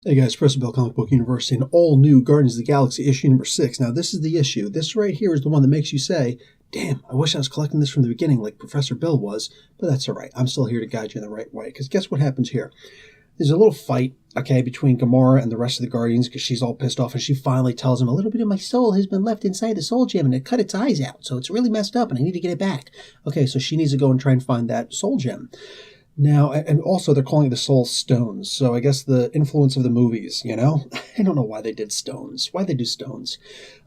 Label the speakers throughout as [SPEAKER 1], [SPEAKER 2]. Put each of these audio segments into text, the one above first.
[SPEAKER 1] Hey guys, Professor Bill, Comic Book University, an all-new Guardians of the Galaxy issue number 6. Now this is the issue. This right here is the one that makes you say, damn, I wish I was collecting this from the beginning like Professor Bill was, but that's alright. I'm still here to guide you in the right way, because guess what happens here? There's a little fight, okay, between Gamora and the rest of the Guardians, because she's all pissed off, and she finally tells him, a little bit of my soul has been left inside the soul gem, and it cut its eyes out, so it's really messed up, and I need to get it back. Okay, so she needs to go and try and find that soul gem. Now, and also they're calling it the Soul Stones, so I guess the influence of the movies, you know? I don't know why they did stones. Why they do stones?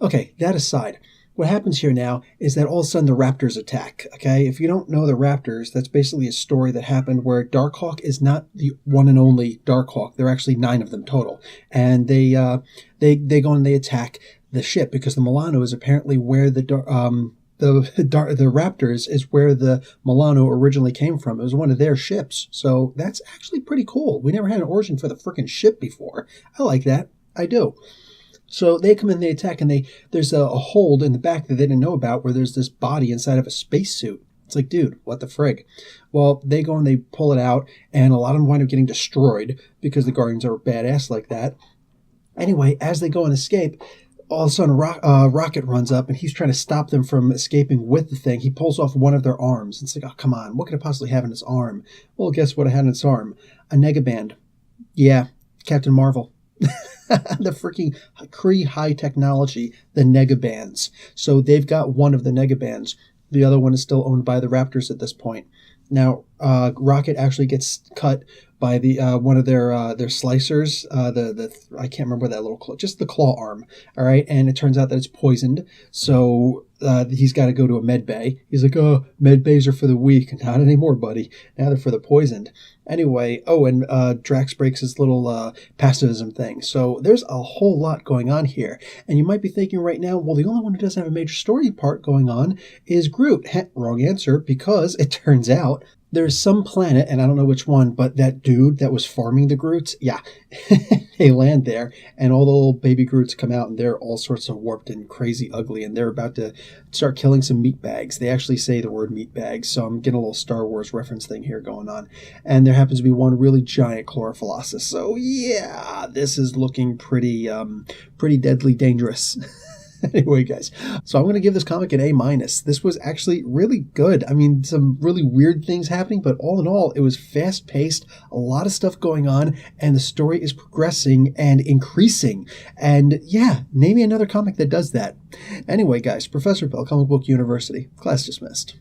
[SPEAKER 1] Okay, that aside, what happens here now is that all of a sudden the Raptors attack, okay? If you don't know the Raptors, that's basically a story that happened where Darkhawk is not the one and only Darkhawk. There are actually 9 of them total. And they go and they attack the ship because the Milano is apparently where the Raptors is where the Milano originally came from. It was one of their ships. So that's actually pretty cool. We never had an origin for the frickin' ship before. I like that. I do. So they come in, they attack, and there's a hold in the back that they didn't know about where there's this body inside of a spacesuit. It's like, dude, what the frig? Well, they go and they pull it out, and a lot of them wind up getting destroyed because the Guardians are badass like that. Anyway, as they go and escape, all of a sudden, Rocket runs up, and he's trying to stop them from escaping with the thing. He pulls off one of their arms. It's like, oh, come on. What could it possibly have in its arm? Well, guess what it had in its arm? A nega-band. Yeah, Captain Marvel. The freaking Kree high technology, the nega-bands. So they've got one of the nega-bands. The other one is still owned by the Raptors at this point. Now, Rocket actually gets cut by the one of their slicers. I can't remember that little claw, just the claw arm. All right, and it turns out that it's poisoned. So he's got to go to a med bay. He's like, oh, med bays are for the weak. Not anymore, buddy. Now they're for the poisoned. Anyway, oh, and Drax breaks his little pacifism thing. So there's a whole lot going on here. And you might be thinking right now, well, the only one who doesn't have a major story part going on is Groot. Wrong answer, because it turns out there's some planet, and I don't know which one, but that dude that was farming the Groots, yeah, they land there, and all the little baby Groots come out, and they're all sorts of warped and crazy ugly, and they're about to start killing some meat bags. They actually say the word meat bags, so I'm getting a little Star Wars reference thing here going on. And there happens to be one really giant chlorophyllosis. So yeah, this is looking pretty deadly dangerous. Anyway, guys, so I'm going to give this comic an A-. This was actually really good. I mean, some really weird things happening, but all in all, it was fast-paced, a lot of stuff going on, and the story is progressing and increasing. And yeah, name me another comic that does that. Anyway, guys, Professor Bill, Comic Book University, class dismissed.